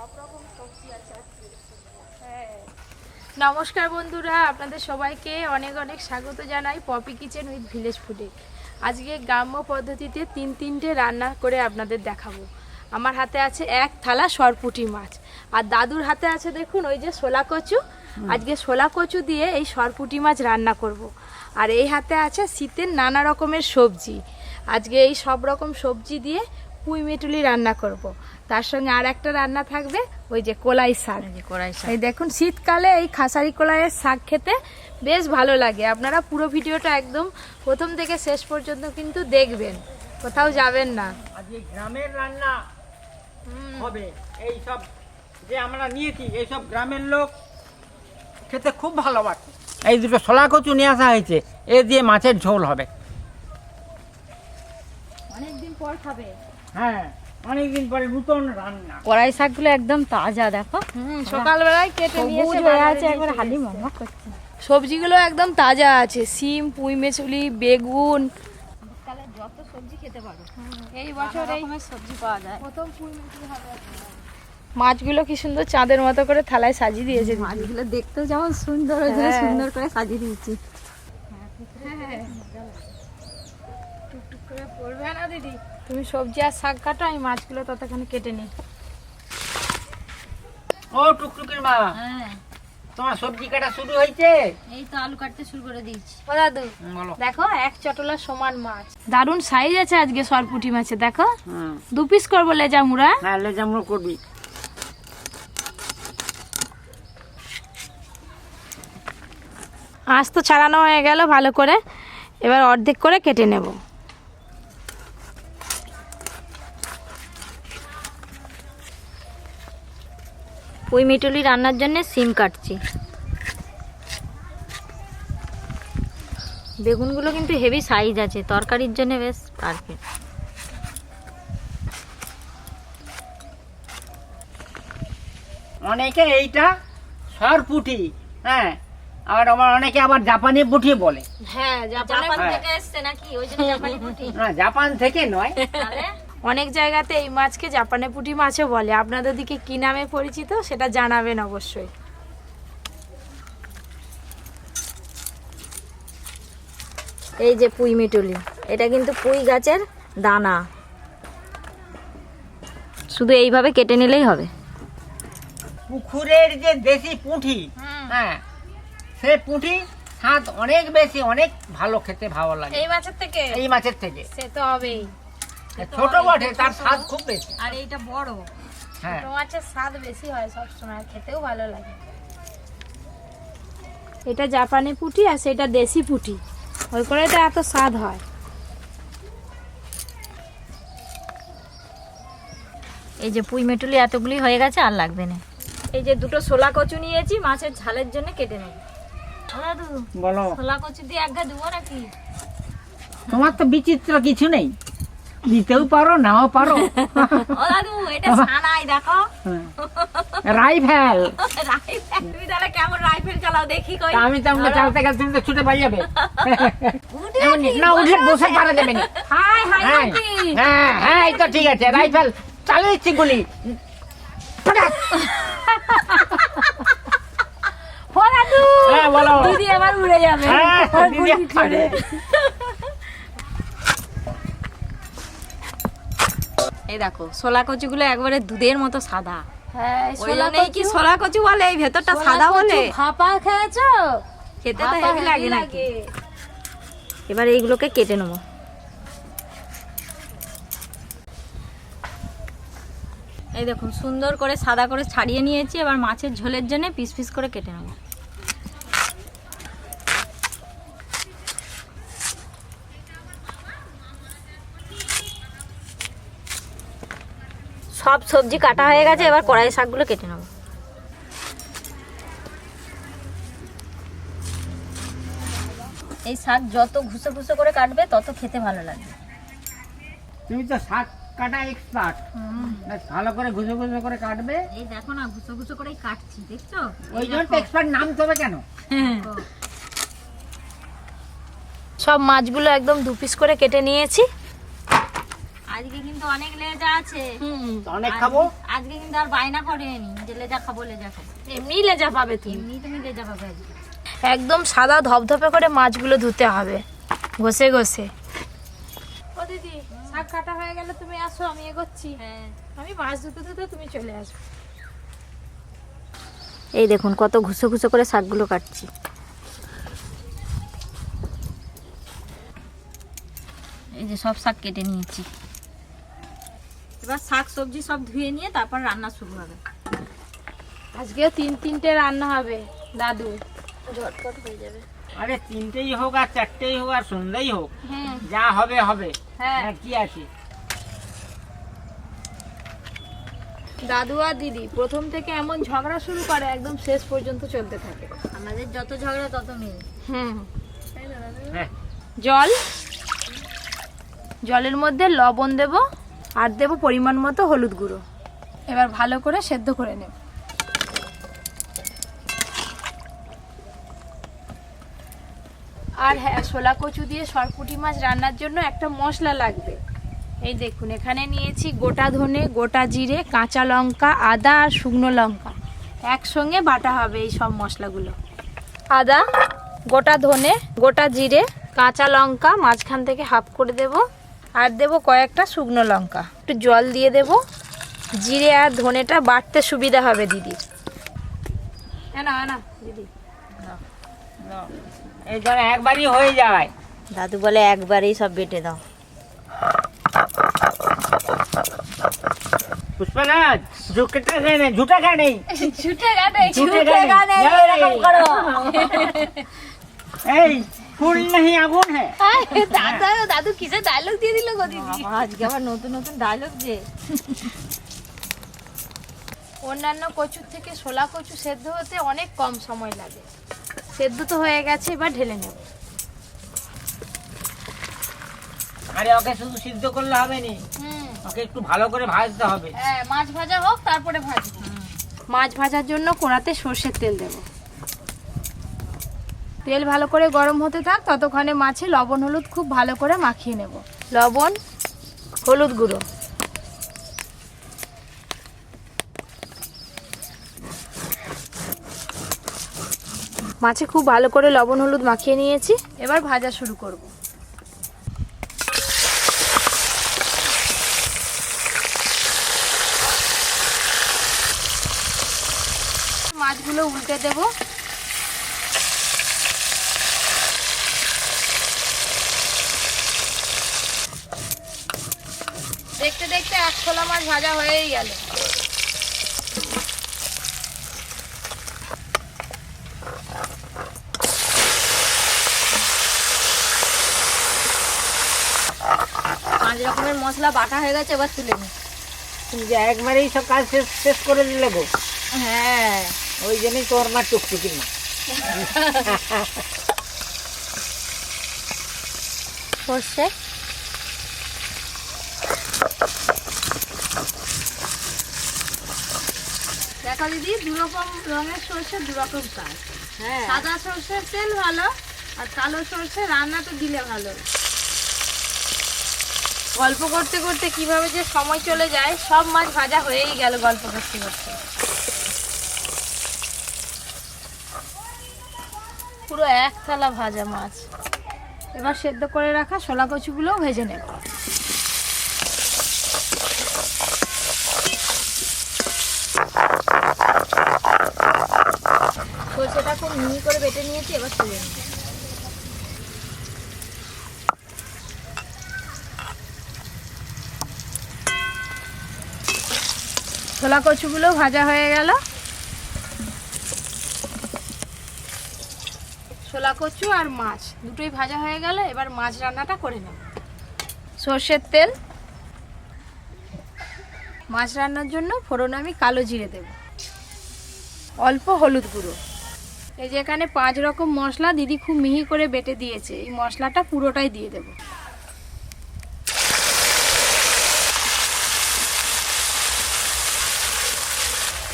সব রকম সবজি আছে আজকে। হ্যাঁ, নমস্কার বন্ধুরা, আপনাদের সবাইকে অনেক অনেক স্বাগত জানাই পপি কিচেন উইথ ভিলেজ ফুডে। আজকে গ্রাম্য পদ্ধতিতে তিনটে রান্না করে আপনাদের দেখাবো। আমার হাতে আছে এক থালা সরপুঁটি মাছ, আর দাদুর হাতে আছে দেখুন ওই যে শোলা কচু। আজকে শোলা কচু দিয়ে এই সরপুঁটি মাছ রান্না করব। আর এই হাতে আছে শীতের নানা রকমের সবজি। আজকে এই সব রকম সবজি দিয়ে পুঁই মেটুলি রান্না করব। তার সঙ্গে আর একটা রান্না থাকবে ওই যে কলাই শাক। এই দেখুন শীতকালে এই খাসারি কলাইয়ের শাক খেতে বেশ ভালো লাগে। আপনারা পুরো ভিডিওটা একদম প্রথম থেকে শেষ পর্যন্ত কিন্তু দেখবেন, কোথাও যাবেন না। আজকে গ্রামের রান্না হবে। এই সব যে আমরা নিয়েছি এই সব গ্রামের লোক খেতে খুব ভালোবাসে। এই দুটো শোলা কচু নিয়ে আসা হয়েছে, এ দিয়ে মাছের ঝোল হবে। অনেকদিন পর খাবে। হ্যাঁ, অনেকদিন পরে নতুন রান্না। কড়াই শাকগুলো একদম তাজা, দেখো সকালবেলায় কেটে নিয়েছে, আছে একবার হালি মমক করছে। সবজিগুলো একদম তাজা আছে, সিম, পুঁই মেচুলি, বেগুন। যত সবজি খেতে পারো, এই বছর এই সবজি পাওয়া যায়। প্রথম পুঁই মেচুলি হবে। মাছগুলো কি সুন্দর চাঁদের মতো করে থালায় সাজিয়ে দিয়েছে। মাছগুলো দেখতেও যেমন সুন্দর, ওই জন্য সুন্দর করে সাজিয়ে দিয়েছি। টুকটুক করে পড়বে না দিদি? তুমি সবজি আর শাক কাটো, আমি মাছগুলো ততক্ষণে কেটে নিই। ও টুকটুকির মা, হ্যাঁ, তোমার সবজি কাটা শুরু হয়েছে? এই তো আলু কাটতে শুরু করে দিয়েছি। ও দাদু বলো। দেখো এক চটলা সমান মাছ, দারুণ সাইজ আছে আজকে সরপুঁটি মাছে। দেখো হুম, 2 পিস করবো লেজা মুড়া। হ্যাঁ লেজামুড়ো করবি। আঁশ তো ছাড়ানো হয়ে গেল ভালো করে, এবার অর্ধেক করে কেটে নেব। পুঁই মিটুলি রান্নার জন্য সিম কাটছি। বেগুনগুলো কিন্তু হেভি সাইজ আছে, তরকারির জন্য বেশ পারফেক্ট। অনেকে এইটা সরপুঁটি, হ্যাঁ, আর আবার অনেকে আবার জাপানি পুঁটি বলে। হ্যাঁ, জাপান থেকে এসছে নাকি, ওই জন্য জাপানি পুঁটি? না, জাপান থেকে নয়। অনেক জায়গাতে এই মাছকে জাপানে পুঁটি মাছও বলে। আপনাদের দিকে কি নামে পরিচিত সেটা জানাবেন অবশ্যই। এই যে পুঁই মিটুলি, এটা কিন্তু পুঁই গাছের দানা। শুধু এইভাবে কেটে নিলেই হবে। পুকুরের যে দেশি পুঁটি, হ্যাঁ, সে পুঁটি স্বাদ অনেক বেশি, অনেক ভালো, খেতে ভালো লাগে এই মাছের থেকে, এই মাছের থেকে। সে তো হবেই। ছোট বটে, তার স্বাদ খুব বেশি। আর এইটা বড়। হ্যাঁ, ছোট মাছের স্বাদ বেশি হয় সবসময়, খেতেও ভালো লাগে। এটা জাপানি পুঁটি আর সেটা দেশি পুঁটি, ওই করে তো এত স্বাদ হয়। এই যে পুঁই মেটুলি এতগুলি হয়ে গেছে, আর লাগবে না। এই যে দুটো শোলা কচু নিয়েছি, মাছের ঝালের জন্য কেটে নেব। দাদু, বলো। শোলা কচু দিয়ে এক ঘা দেবো নাকি? তোমার তো বিচিত্র কিছু নেই, দিতেও পারো নাও পারো। ও দাদু, এটা ছানাই, দেখো রাইফেল। তুমি তাহলে কেমন রাইফেল চালাও দেখি কই। আমি তো আমরা চালাতে গেলে তুমি তো ছুটে পাই যাবে। না, উঠে বসে পারা যাবে না। হাই হাই হ্যাঁ আন্টি। হ্যাঁ হ্যাঁ, এই তো ঠিক আছে। রাইফেল চালিয়ে দিচ্ছি, গুলি ফটাক। ও দাদু, হ্যাঁ বলো। দিদি আবার উড়ে যাবে। হ্যাঁ, ওর দিদি গুলি ছড়ে। এই দেখো শোলা কচুগুলো একবারে দুধের মতো সাদা। হ্যাঁ, ওই জন্যই কি শোলা কচু বলে, এই ভেতরটা সাদা বলে। ভাপা খেয়েছো? খেতে তো হেভি লাগে নাকি। এবার এইগুলোকে কেটে নেবো। এই দেখুন সুন্দর করে সাদা করে ছাড়িয়ে নিয়েছি। এবার মাছের ঝোলের জন্য পিস পিস করে কেটে নেব। সব সবজি কাটা হয়ে গেছে, এবার কড়াই শাকগুলো কেটে নেব। এই শাক যত ঘুষো ঘুষো করে কাটবে তত খেতে ভালো লাগবে। তুমি তো শাক কাটা এক্সপার্ট, ভালো করে ঘুষো ঘুষো করে কাটবে। এই দেখো না, ঘুষো ঘুষো করেই কাটছি, দেখছো? ওই জন্য এক্সপার্ট নাম তবে কেন? সব মাছগুলো একদম 2 পিস করে কেটে নিয়েছি। আজকে কিন্তু অনেক লেজা আছে। অনেক খাবো। আজকে কিন্তু আর বায়না করেনি যে লেজা খাবো লেজা খাবো। এমনি লেজা পাবে তুমি, এমনি তুমি লেজা পাবে আজকে। একদম সাদা ধপধপে করে মাছগুলো ধুতে হবে ঘষে ঘষে। ও দিদি, শাক কাটা হয়ে গেলে তুমি আসো, আমি এগোচ্ছি। হ্যাঁ, আমি মাছ ধুতে ধুতে তুমি চলে আসো। এই দেখুন কত ঘুষো ঘুষো করে শাকগুলো কাটছি। এই যে সব শাক কেটে নিয়েছি। এবার শাক সবজি সব ধুয়ে নিয়ে তারপর রান্না শুরু হবে। আজকেও তিনটে রান্না হবে দাদু, ঝটপট হয়ে যাবে। আরে 3টেই হোক আর 4টেই হোক আর সন্ধ্যাই হোক, হুম, যা হবে হবে। হ্যাঁ। কি আছে। দাদু আর দিদি প্রথম থেকে এমন ঝগড়া শুরু করে, একদম শেষ পর্যন্ত চলতে থাকে। আমাদের যত ঝগড়া তত মেয়ে। হুম। হ্যাঁ, জলের মধ্যে লবণ দেব আর দেব পরিমাণ মতো হলুদ গুঁড়ো। এবার ভালো করে সেদ্ধ করে নেব। আর হ্যাঁ, শোলা কচু দিয়ে সরপুঁটি মাছ রান্নার জন্য একটা মশলা লাগবে। এই দেখুন, এখানে নিয়েছি গোটা ধনে, গোটা জিরে, কাঁচা লঙ্কা, আদা আর শুকনো লঙ্কা একসঙ্গে বাটা হবে। এই সব মশলাগুলো, আদা, গোটা ধনে, গোটা জিরে, কাঁচা লঙ্কা মাঝখান থেকে হাফ করে দেব, আর দেব কয়েকটা শুকনো লঙ্কা। একটু জল দিয়ে দেব, জিরে আর ধনেটা বাটতে সুবিধা হবে দিদির। না দিদি, এই ধর একবারই হয়ে যায়। দাদু বলে একবারেই সব বেটে দাও। পুষ্পরাজ, ঝুঁকটা খায় নেই, ঝুঁটা খায় নেই। এই ফুল নাহি আগুন হ্যাঁ। দাদু কিসে ডায়লগ দিয়ে দিল গো দিদি। আজকে আবার নতুন নতুন ডায়লগ যে। অন্যান্য কচুর থেকে শোলা কচু সেদ্ধ হতে অনেক কম সময় লাগে। সেদ্ধ তো হয়ে গেছে, এবার ঢেলে নেব। আরে ওকে শুধু সিদ্ধ করলে হবে না, হুম, ওকে একটু ভালো করে ভাজতে হবে। হ্যাঁ, মাছ ভাজা হোক তারপরে ভাজবো। মাছ ভাজার জন্য কড়াতে সর্ষের তেল দেব। তেল ভালো করে গরম হতে থাক, ততক্ষণে মাছে লবণ হলুদ খুব ভালো করে মাখিয়ে নেব। লবণ, হলুদ গুঁড়ো, মাছে খুব ভালো করে লবণ হলুদ মাখিয়ে নিয়েছি। এবার ভাজা শুরু করব। মাছগুলো উল্টে দেব। দেখতে দেখতে এক ছোলা মাছ ভাজা হয়েই গেল। পাঁচ রকমের মশলা বাটা হয়ে গেছে, এবার তুলে নি। তুমি যে একবারেই সব কাজ শেষ শেষ করে দিলে গো। হ্যাঁ, ওই জন্যই তোর মা টুকটুকি মা। সর্ষে, দেখো দিদি, দুরকম রঙের সর্ষে দুরকম কাজ। হ্যাঁ, সাদা সর্ষের তেল ভালো, আর কালো সর্ষে রান্নাতে দিলে ভালো। গল্প করতে করতে কিভাবে যে সময় চলে যায়, সব মাছ ভাজা হয়েই গেল গল্প করতে করতে। পুরো এক থালা ভাজা মাছ। এবার সেদ্ধ করে রাখা শোলা কচুগুলোও ভেজে নেব। সর্ষেটা খুব মিহি করে বেটে নিয়েছি, এবার তুলে নেব। ছোলা কচুগুলো ভাজা হয়ে গেল। ছোলা কচু আর মাছ দুটোই ভাজা হয়ে গেল। এবার মাছ রান্নাটা করে নেব। সর্ষের তেল, মাছ রান্নার জন্য ফোড়নে আমি কালো জিরে দেব, অল্প হলুদ গুঁড়ো। এই যে এখানে 5 রকম মশলা দিদি খুব মিহি করে বেটে দিয়েছে, এই মশলাটা পুরোটাই দিয়ে দেব।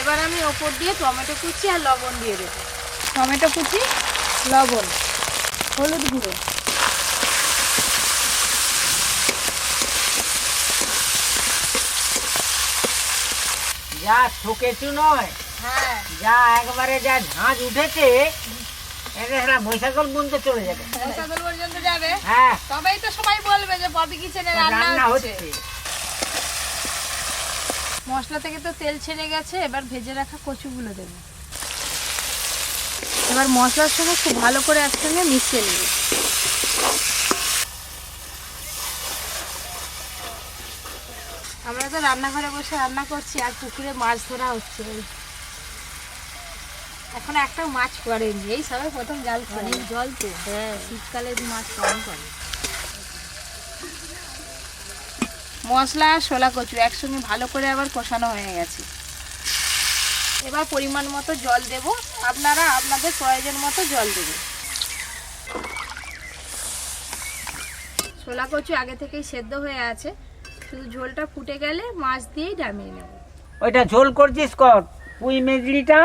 এবার আমি ওপর দিয়ে টমেটো কুচি আর লবণ দিয়ে দেব। টমেটো কুচি, লবণ, হলুদ গুঁড়ো, যা শোকেছু নয়, হ্যাঁ যা একবারে যা ঝাঁঝ উঠেছে, এটা বৈশাখল পর্যন্ত চলে যাবে। বৈশাখল পর্যন্ত যাবে। হ্যাঁ, তবেই তো সবাই বলবে যে পপি কিচেনে রান্না হচ্ছে। মশলা থেকে তো তেল ছেড়ে গেছে, এবার ভেজে রাখা কচুগুলো দেবো। এবার মশলার সঙ্গে খুব ভালো করে একসঙ্গে মিশিয়ে নেব। আমরা তো রান্নাঘরে বসে রান্না করছি আর পুকুরে মাছ ধরা হচ্ছে। এখন একটা মাছ পড়েনি, এই সবাই প্রথম জাল করে। জল তো, হ্যাঁ, শীতকালে মাছ কম করে। মশলা আর শোলা কচু একসঙ্গে ভালো করে আবার কষানো হয়ে গেছে। এবার পরিমাণ মতো জল দেব, আপনারা আপনাদের প্রয়োজন মতো জল দেবেন। শোলা কচু আগে থেকেই সেদ্ধ হয়ে আছে, শুধু ঝোলটা ফুটে গেলে মাছ দিয়েই নামিয়ে নেব। ওইটা ঝোল করছিস কর, পুঁই মেজড়িটা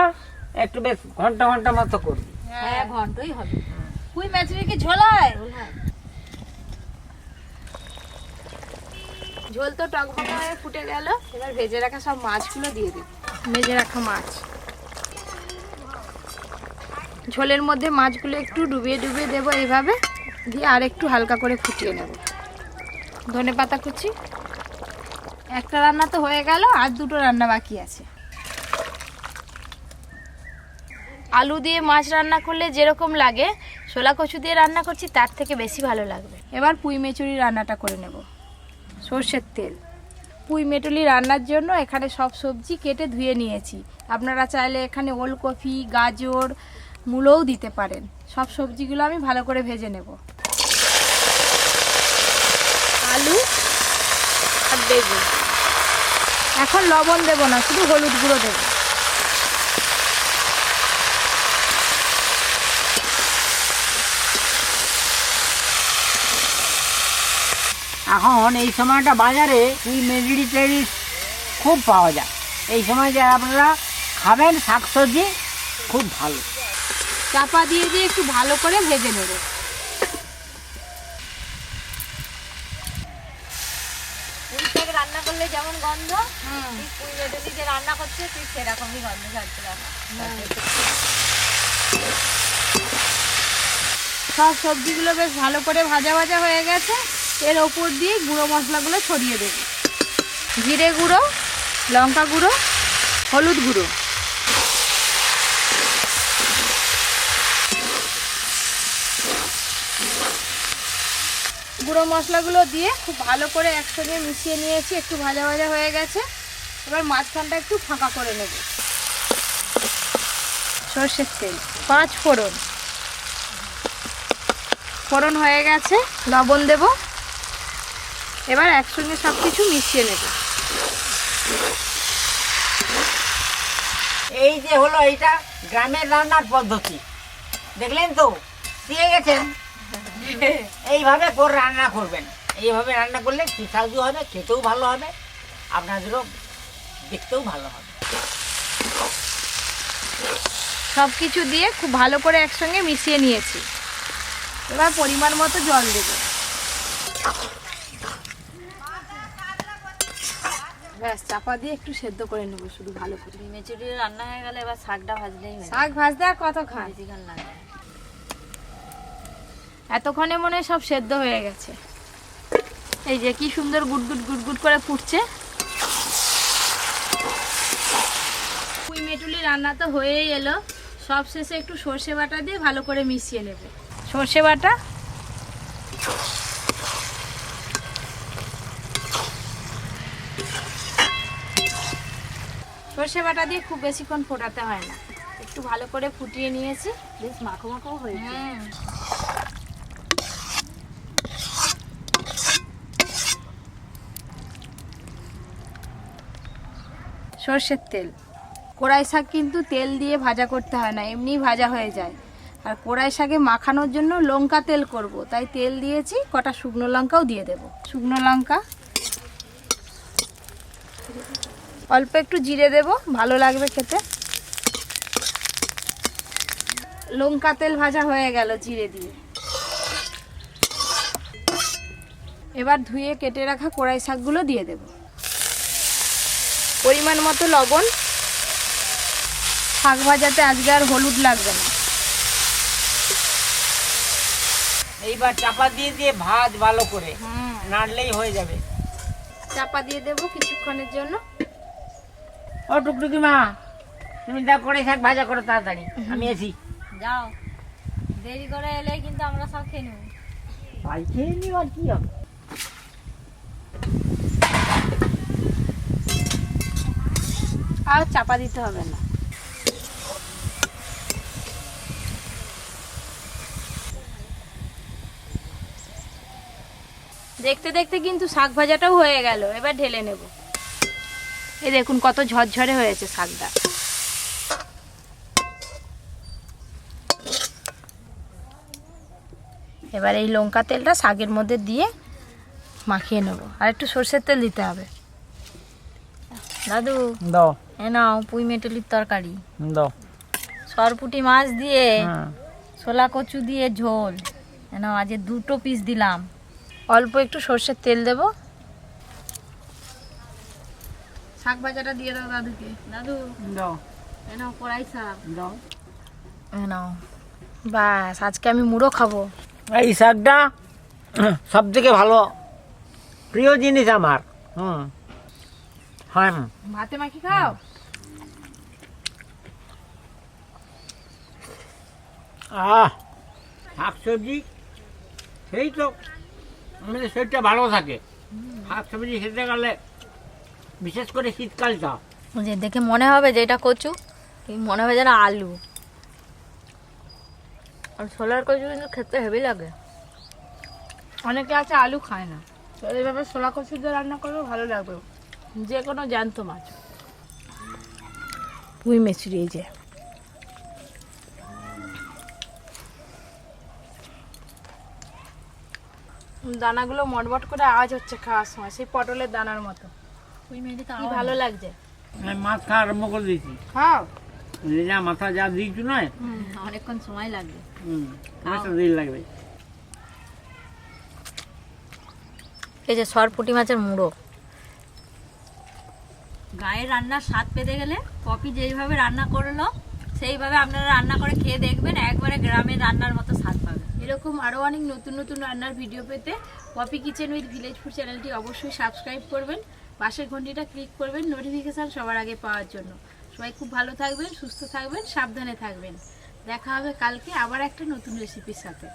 একটু বেশ ঘন্টা ঘন্টা মতো করবি। হ্যাঁ, ঘন্টই হবে। পুঁই মাছের কি ঝোল হয়? ঝোল তো টকবকা হয়ে ফুটে গেল, এবার ভেজে রাখা সব মাছগুলো দিয়ে দেব। ভেজে রাখা মাছ ঝোলের মধ্যে মাছগুলো একটু ডুবিয়ে ডুবিয়ে দেবো এইভাবে, দিয়ে আর একটু হালকা করে ফুটিয়ে নেব। ধনেপাতা কুচি। একটা রান্না তো হয়ে গেল, আর দুটো রান্না বাকি আছে। আলু দিয়ে মাছ রান্না করলে যেরকম লাগে, শোলা কচু দিয়ে রান্না করছি তার থেকে বেশি ভালো লাগবে। এবার পুঁই মেচুরি রান্নাটা করে নেব। সর্ষের তেল। পুঁই মেটুলি রান্নার জন্য এখানে সব সবজি কেটে ধুয়ে নিয়েছি। আপনারা চাইলে এখানে ওলকপি, গাজর, মূলোও দিতে পারেন। সব সবজিগুলো আমি ভালো করে ভেজে নেব। আলু আর বেগুন। এখন লবণ দেব না, শুধু হলুদ গুঁড়ো দেব। এখন এই সময়টা বাজারে পুঁই মেজড়ি টেজড়ি খুব পাওয়া যায়। এই সময় যে আপনারা খাবেন শাকসবজি খুব ভালো। চাপা দিয়ে দিয়ে একটু ভালো করে ভেজে নেব। পুঁই শাক রান্না করলে যেমন গন্ধ, ঠিক পুঁই মেটুলি যে রান্না করছে ঠিক সেরকমই গন্ধ ছাড়তে রাখা। সব সবজিগুলো বেশ ভালো করে ভাজা ভাজা হয়ে গেছে। এর ওপর দিয়ে গুঁড়ো মশলাগুলো ছড়িয়ে দেব। জিরে গুঁড়ো, লঙ্কা গুঁড়ো, হলুদ গুঁড়ো। গুঁড়ো মশলাগুলো দিয়ে খুব ভালো করে একসঙ্গে মিশিয়ে নিয়েছি। একটু ভাজা ভাজা হয়ে গেছে, এবার মাঝখানটা একটু ফাঁকা করে নেব। সর্ষের তেল, 5 ফোড়ন। ফোড়ন হয়ে গেছে, লবণ দেব। এবার একসঙ্গে সব কিছু মিশিয়ে নেব। এই যে হলো এইটা গ্রামের রান্নার পদ্ধতি, দেখলেন তো, দিয়ে গেছেন। এইভাবে করে রান্না করবেন। এইভাবে রান্না করলে সুস্বাদু হবে, খেতেও ভালো হবে, আপনাদেরও দেখতেও ভালো হবে। সব কিছু দিয়ে খুব ভালো করে একসঙ্গে মিশিয়ে নিয়েছি। এবার পরিমাণ মতো জল দেব। ব্যাস, চাপা দিয়ে একটু সেদ্ধ করে নেবো শুধু ভালো করে। পুঁই মেচুরি রান্না হয়ে গেলে এবার শাকটা ভাজলেই হয়। শাক ভাজতে আর কত খান? বেশিক্ষণ লাগে না। এতক্ষণে মনে হয় সব সেদ্ধ হয়ে গেছে। এই যে কি সুন্দর গুটগুট গুটগুট করে ফুটছে। পুঁই মেটুলি রান্না তো হয়েই এলো। সব শেষে একটু সর্ষে বাটা দিয়ে ভালো করে মিশিয়ে নেব। সর্ষে বাটা, সর্ষে বাটা দিয়ে খুব বেশিক্ষণ ফোটাতে হয় না, একটু ভালো করে ফুটিয়ে নিয়েছি। বেশ মাখো মাখো হয়েছে। সর্ষের তেল। কড়াই শাক কিন্তু তেল দিয়ে ভাজা করতে হয় না, এমনিই ভাজা হয়ে যায়। আর কড়াই শাকে মাখানোর জন্য লঙ্কা তেল করব, তাই তেল দিয়েছি। কটা শুকনো লঙ্কাও দিয়ে দেব। শুকনো লঙ্কা, অল্প একটু জিরে দেব, ভালো লাগবে খেতে। লঙ্কা তেল ভাজা হয়ে গেল জিরে দিয়ে। এবার ধুয়ে কেটে রাখা কড়াই শাকগুলো দিয়ে দেব। পরিমাণ মতো লবণ। শাক ভাজাতে আজকে আর হলুদ লাগবে না। এইবার চাপা দিয়ে দিয়ে ভাজ ভালো করে, নাড়লেই হয়ে যাবে। চাপা দিয়ে দেবো কিছুক্ষণের জন্য। ও টুকটুকি মা, তুমি যা করে শাক ভাজা করো তাড়াতাড়ি, আমি আছি। যাও, দেরি করে এলে কিন্তু আমরা সব খেয়ে নেব। ভাই খেয়ে নিও, আর কি হবে। আর চাপা দিতে হবে না। দেখতে দেখতে কিন্তু শাক ভাজাটাও হয়ে গেল। এবার ঢেলে নেব। এই দেখুন কত ঝরঝরে হয়েছে শাকটা। এবার এই লঙ্কা তেলটা শাকের মধ্যে দিয়ে মাখিয়ে নেব। আর একটু সরষের তেল দিতে হবে। দাদু, দাও এ নাও পুঁই মেটুলির তরকারি। দাও। সরপুটি মাছ দিয়ে ছোলা কচু দিয়ে ঝোল। এ নাও, আজ 2 পিস দিলাম। অল্প একটু সরষের তেল দেব। শাক ভাজাটা দিয়ে দাও দাদুকে। দাদু, দাও এ নাও কড়াই শাক। দাও। এ নাও। বাস, আজকে আমি মুড়ো খাবো। এই শাকটা সব থেকে ভালো প্রিয় জিনিস আমার। হ্যাঁ, ভাতে মাখি খাও। শাক সবজি সেই তো আমাদের শরীরটা ভালো থাকে। শাক সবজি খেতে গেলে, বিশেষ করে শীতকালটা। যে দেখে মনে হবে যে এটা কচু, মনে হবে যেন আলু। আর ছোলার কচু কিন্তু খেতে হেভি লাগে। অনেকে আছে আলু খায় না, তো এইভাবে ছোলা কচু দিয়ে রান্না করবে ভালো লাগবে। যে কোনো জ্যান্ত মাছ। পুঁই মেচড়ি, এই যে দানাগুলো মটমট করে আওয়াজ হচ্ছে খাওয়ার সময়, সেই পটলের দানার মতো। পুঁই মেটে তো কি ভালো লাগছে। আমি মাছ খাওয়া আরম্ভ করে দিয়েছি। খাও। যা মাথা যা দিয়েছু নয়, অনেকক্ষণ সময় লাগবে। অনেকটা দেরি লাগবে। এই যে সরপুটি মাছের মুড়ো। গায়ে রান্নার স্বাদ পেতে গেলে পপি যেইভাবে রান্না করলো সেইভাবে আপনারা রান্না করে খেয়ে দেখবেন, একবারে গ্রামের রান্নার মতো স্বাদ পাবেন। এরকম আরও অনেক নতুন নতুন রান্নার ভিডিও পেতে Popy kitchen with village food চ্যানেলটি অবশ্যই সাবস্ক্রাইব করবেন। পাশের ঘন্টিটা ক্লিক করবেন নোটিফিকেশান সবার আগে পাওয়ার জন্য। সবাই খুব ভালো থাকবেন, সুস্থ থাকবেন, সাবধানে থাকবেন। দেখা হবে কালকে আবার একটা নতুন রেসিপির সাথে।